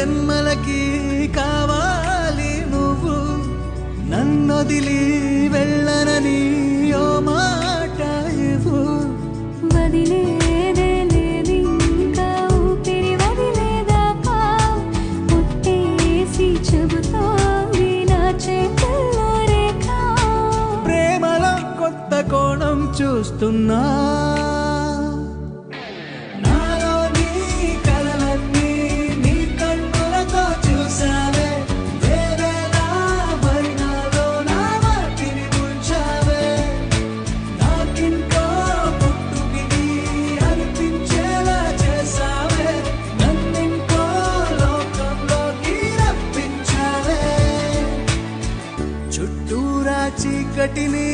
జన్మలకి కావాలి నువ్వు, నన్నొదిలి వెళ్ళనని ఓ మాట ఇవ్వు. వదిలేదే లేదు ఇంకా ఊపిరి వదిలేదాకా, పుట్టేసి చెబుతోంది నా చేతుల్లో రేఖ. ప్రేమలో కొత్త కోణం చూస్తున్నా, నాలో నీ కలలన్నీ నీ కన్నులతో చూసావే. వేరేలా మరి నాలో నా వాటిని ముంచావే. నాకింకో పుట్టుకిది అనిపించేలా చేసావే. నన్నింకో లోకంలోకి రప్పించావే. చుట్టూరా చీకటిని